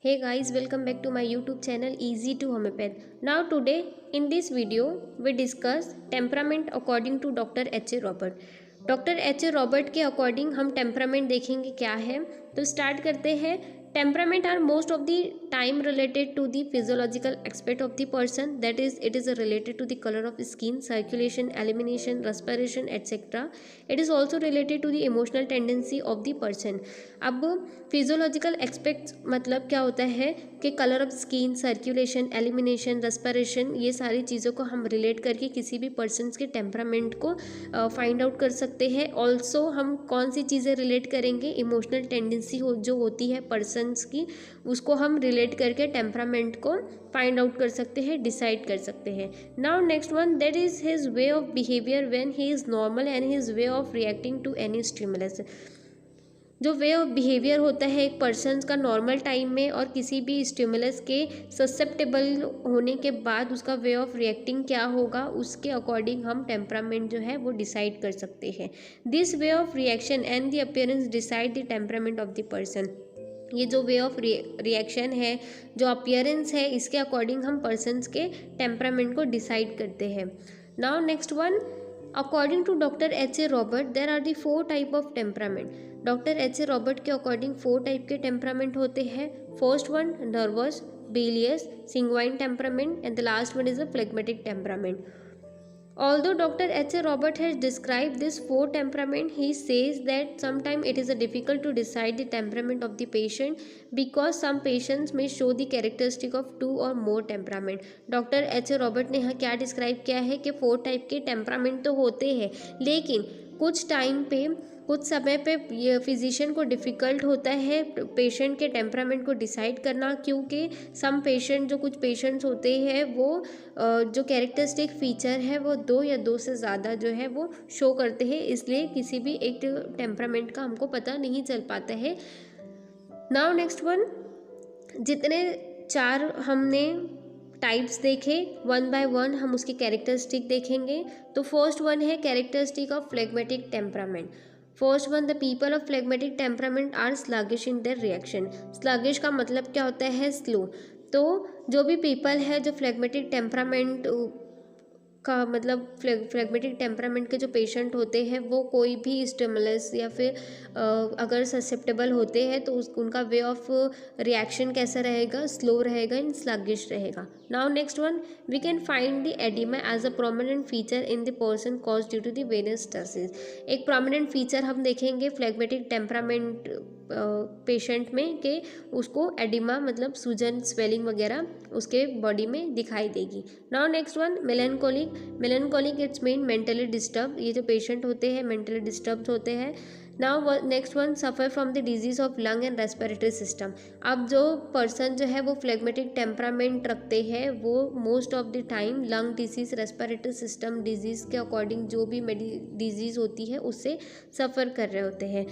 Hey guys, welcome back to my YouTube channel Easy to Homeopath. Now today in this video we discuss temperament according to Dr. H.A. Robert. Doctor H A Robert के according हम temperament देखेंगे क्या है। तो start करते हैं। Temperament are most of the time related to the physiological expect of the person, that is it is related to the colour of skin, circulation, elimination, respiration etcetera. It is also related to the emotional tendency of the person. अब physiological expect मतलब क्या होता है कि colour of skin, circulation, elimination, respiration, ये सारी चीज़ों को हम रिलेट करके किसी भी पर्सन के टेम्परामेंट को फाइंड आउट कर सकते हैं. ऑल्सो हम कौन सी चीज़ें रिलेट करेंगे, इमोशनल टेंडेंसी जो होती है पर्सन्स की, उसको हम रिलेट करके टेम्परामेंट को फाइंड आउट कर सकते हैं, डिसाइड कर सकते हैं. Now next one, that is his way of behaviour when he is normal and his way of reacting to any stimulus. जो वे ऑफ बिहेवियर होता है एक पर्सन का नॉर्मल टाइम में और किसी भी स्टिमुलस के ससेप्टेबल होने के बाद उसका वे ऑफ रिएक्टिंग क्या होगा, उसके अकॉर्डिंग हम टेम्परामेंट जो है वो डिसाइड कर सकते हैं. This way of reaction and the appearance decide the temperament of the person. ये जो वे ऑफ रिएक्शन है, जो अपीयरेंस है, इसके अकॉर्डिंग हम पर्सनस के टेम्परामेंट को डिसाइड करते हैं. Now next one, according to doctor H A Robert there are the 4 type of temperament. Doctor H A Robert के अकॉर्डिंग 4 टाइप के टेम्परामेंट होते हैं. First one nervous, bilious, sanguine temperament, and the last one is a phlegmatic temperament. Although Dr. H.A. Robert has described this 4 temperament, he says that sometimes it is difficult to decide the temperament of the patient because some patients may show the characteristic of 2 or more temperament. Doctor H A Robert ने यहाँ क्या describe किया है कि 4 type के temperament तो होते हैं, लेकिन कुछ टाइम पे, कुछ समय पे ये फिजिशियन को डिफ़िकल्ट होता है पेशेंट के टेम्परामेंट को डिसाइड करना, क्योंकि सम पेशेंट, जो कुछ पेशेंट्स होते हैं वो जो कैरेक्टरिस्टिक फ़ीचर है वो 2 या 2 से ज़्यादा जो है वो शो करते हैं, इसलिए किसी भी एक टेम्परामेंट का हमको पता नहीं चल पाता है. नाउ नेक्स्ट वन, जितने 4 हमने टाइप्स देखे, वन बाय वन हम उसकी कैरेक्टरिस्टिक देखेंगे. तो फर्स्ट वन है characteristic of phlegmatic temperament. First one, the people of phlegmatic temperament are sluggish in their reaction. Sluggish का मतलब क्या होता है, स्लो. तो जो भी पीपल है जो फ्लेगमेटिक टेम्परामेंट का मतलब फ्लेगमेटिक टेम्परामेंट के जो पेशेंट होते हैं वो कोई भी स्टिमुलस या फिर अगर ससेप्टेबल होते हैं तो उनका वे ऑफ रिएक्शन कैसा रहेगा, स्लो रहेगा एंड स्लगिश रहेगा. Now next one, we can find the oedema as a prominent feature in the person cause due to the venous stasis. एक प्रोमिनेंट फीचर हम देखेंगे फ्लेगमेटिक टेम्परामेंट पेशेंट में कि उसको एडिमा मतलब सूजन, स्वेलिंग वगैरह उसके बॉडी में दिखाई देगी. Now next one, melancholic. Melancholic it's mean mentally disturb. ये जो पेशेंट होते हैं मेंटली डिस्टर्ब होते हैं. Now next one, suffer from the disease of lung and respiratory system. अब जो पर्सन जो है वो फ्लेगमेटिक टेम्परामेंट रखते हैं वो most of the time lung disease, respiratory system disease के अकॉर्डिंग जो भी डिजीज़ होती है उससे सफ़र कर रहे होते हैं.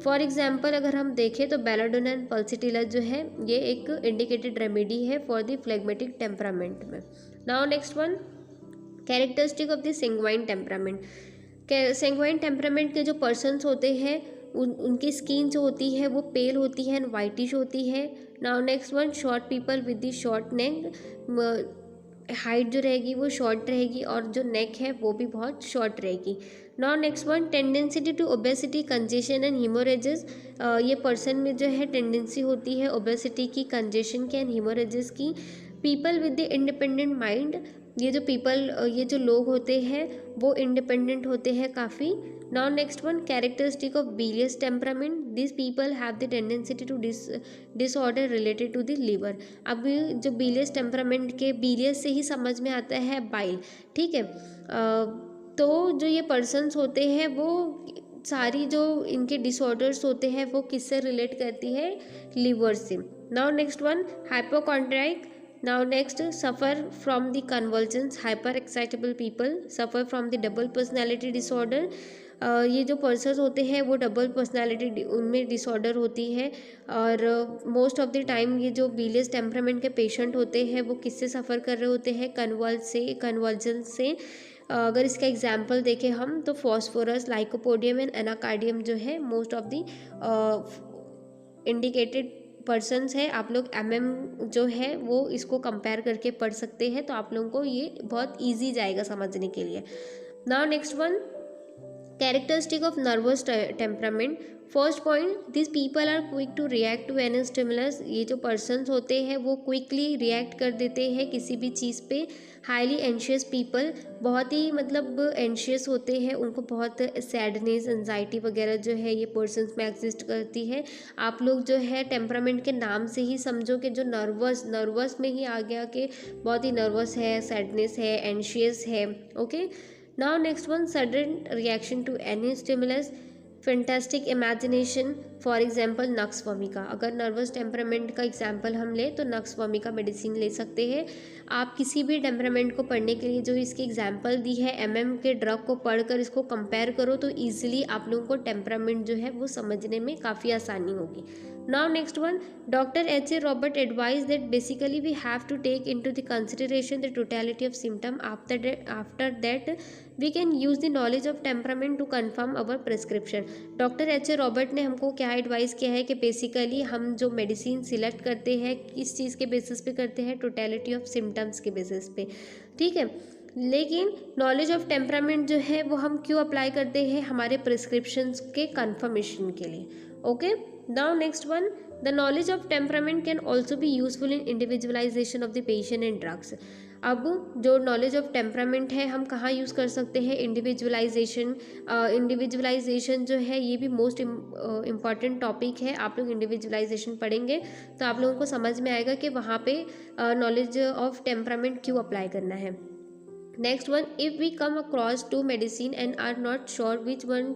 फॉर एग्जाम्पल अगर हम देखें तो बेलाडोना एंड पल्सिटिला जो है ये एक इंडिकेटेड रेमेडी है फॉर द फ्लेगमेटिक टेम्परामेंट में. Now next one, characteristic of the sanguine temperament. Sanguine temperament के जो पर्सन्स होते हैं उनकी स्किन जो होती है वो पेल होती है एंड वाइटिश होती है. Now next one, short people with the short neck. Height जो रहेगी वो शॉर्ट रहेगी और जो नेक है वो भी बहुत शॉर्ट रहेगी. Now next one, tendency to obesity, congestion and haemorrhages. ये पर्सन में जो है टेंडेंसी होती है ओबेसिटी की, कंजेशन की एंड हीमोरेजेस की. People with the independent mind. ये जो लोग होते हैं वो इंडिपेंडेंट होते हैं काफ़ी. Now next one, characteristic of bilious temperament. This people have the tendency to disorder related to the liver. अब जो bilious टेम्परामेंट के, bilious से ही समझ में आता है बाइल, ठीक है. तो जो ये पर्सन्स होते हैं वो सारी जो इनके डिसऑर्डर्स होते हैं वो किससे रिलेट करती है, लीवर से. Now next one, hypochondriac. Now next, suffer from the convergence. Hyper excitable people suffer from the double personality disorder. ये जो पर्सन्स होते हैं वो डबल पर्सनैलिटी उनमें डिसऑर्डर होती है और मोस्ट ऑफ द टाइम ये जो bilious टेम्परामेंट के पेशेंट होते हैं वो किससे सफ़र कर रहे होते हैं, कन्वर्जेंस से. अगर इसका एग्जाम्पल देखें हम तो फॉस्फोरस, लाइकोपोडियम एंड एनाकार्डियम जो है most of the indicated persons है, आप लोग जो है वो इसको कंपेयर करके पढ़ सकते हैं, तो आप लोगों को ये बहुत ईजी जाएगा समझने के लिए। Now next one, characteristic of nervous temperament. First point, this people are quick to react to any stimulus. ये जो पर्सन्स होते हैं वो क्विकली रिएक्ट कर देते हैं किसी भी चीज़ पे। हाईली एंशियस पीपल, बहुत ही मतलब एंशियस होते हैं, उनको बहुत सैडनेस, एंजाइटी वगैरह जो है ये पर्सन्स में एग्जिस्ट करती है। आप लोग जो है टेम्परामेंट के नाम से ही समझो कि जो नर्वस में ही आ गया कि बहुत ही नर्वस है, सैडनेस है, एंशियस है। Okay, now next one, sudden reaction to any stimulus, fantastic imagination, for example nux vomica. अगर नर्वस टेम्परामेंट का एग्जाम्पल हम लें तो नक्स वोमिका मेडिसिन ले सकते हैं। आप किसी भी टेम्परामेंट को पढ़ने के लिए जो इसकी एग्जाम्पल दी है के ड्रग को पढ़कर इसको कंपेयर करो तो ईजिली आप लोगों को टेम्परामेंट जो है वो समझने में काफ़ी आसानी होगी। Now next one, doctor H.A. Robert advised that basically we have to take into the consideration the totality of symptom. After that we can use the knowledge of temperament to confirm our prescription. Doctor H.A. Robert ने हमको क्या advice किया है कि basically हम जो medicine select करते हैं किस चीज़ के बेसिस पे करते हैं, टोटलिटी ऑफ सिम्टम्स के बेसिस पे, ठीक है। लेकिन नॉलेज ऑफ टेम्परामेंट जो है वो हम क्यों अप्लाई करते हैं, हमारे प्रिस्क्रिप्शंस के कंफर्मेशन के लिए। Okay, now next one, the knowledge of temperament can also be useful in individualisation of the patient and drugs. अब जो नॉलेज ऑफ टेम्परामेंट है हम कहाँ यूज़ कर सकते हैं, इंडिविजुअलाइजेशन जो है ये भी मोस्ट इम्पॉर्टेंट टॉपिक है। आप लोग इंडिविजुअलाइजेशन पढ़ेंगे तो आप लोगों को समझ में आएगा कि वहाँ पे नॉलेज ऑफ टेम्परामेंट क्यों अप्लाई करना है। Next one, if we come across two medicine and are not sure which one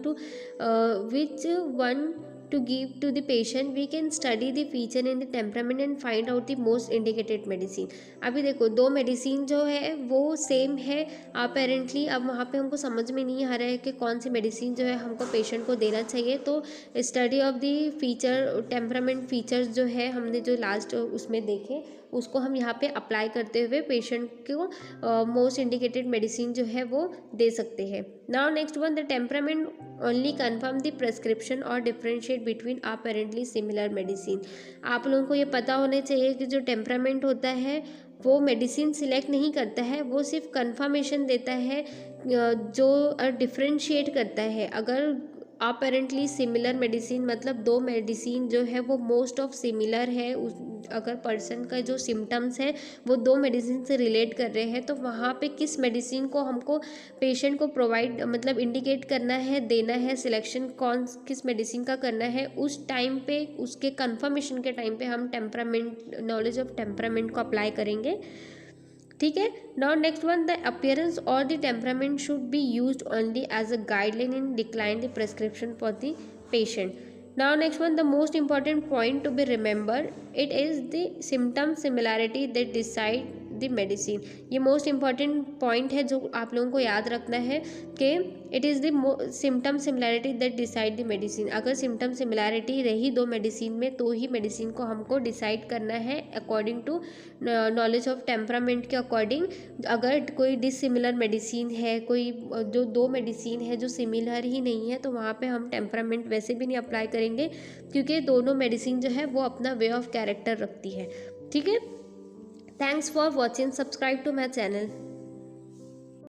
to give to the patient, we can study the feature in the temperament and find out the most indicated medicine. अभी देखो दो medicine जो है वो same है apparently, अब वहाँ पे हमको समझ में नहीं आ रहा है कि कौन सी मेडिसिन जो है हमको पेशेंट को देना चाहिए, तो study of the feature temperament features जो है हमने जो लास्ट उसमें देखे उसको हम यहाँ पे अप्लाई करते हुए पेशेंट को मोस्ट इंडिकेटेड मेडिसिन जो है वो दे सकते हैं। Now next one, the temperament only confirm the prescription और differentiate between apparently similar medicine. आप लोगों को ये पता होना चाहिए कि जो टेम्परामेंट होता है वो मेडिसिन सिलेक्ट नहीं करता है, वो सिर्फ कन्फर्मेशन देता है, जो डिफ्रेंशिएट करता है। अगर अपेरेंटली सिमिलर मेडिसिन मतलब दो मेडिसिन जो है वो मोस्ट ऑफ सिमिलर है, अगर पर्सन का जो सिम्टम्स है वो दो मेडिसिन से रिलेट कर रहे हैं तो वहाँ पे किस मेडिसिन को हमको पेशेंट को प्रोवाइड मतलब इंडिकेट करना है, देना है, सिलेक्शन किस मेडिसिन का करना है, उस टाइम पे उसके कंफर्मेशन के टाइम पे हम टेम्परामेंट नॉलेज ऑफ टेम्परामेंट को अप्लाई करेंगे, ठीक है। Now next one, the appearance और the temperament should be used only as a guideline in decline the prescription for the patient. Now next one, the most important point to be remember, it is the symptom similarity that decide the medicine. ये most important point है जो आप लोगों को याद रखना है कि it is the symptom similarity that decide the medicine. अगर सिम्टम सिमिलैरिटी रही दो मेडिसिन में तो ही मेडिसिन को हमको डिसाइड करना है according to knowledge of temperament के अकॉर्डिंग। अगर कोई डिसिमिलर मेडिसिन है, कोई जो दो मेडिसिन है जो सिमिलर ही नहीं है, तो वहाँ पे हम टेम्परामेंट वैसे भी नहीं अप्लाई करेंगे क्योंकि दोनों मेडिसिन जो है वो अपना वे ऑफ कैरेक्टर रखती है, ठीक है। Thanks for watching. Subscribe to my channel.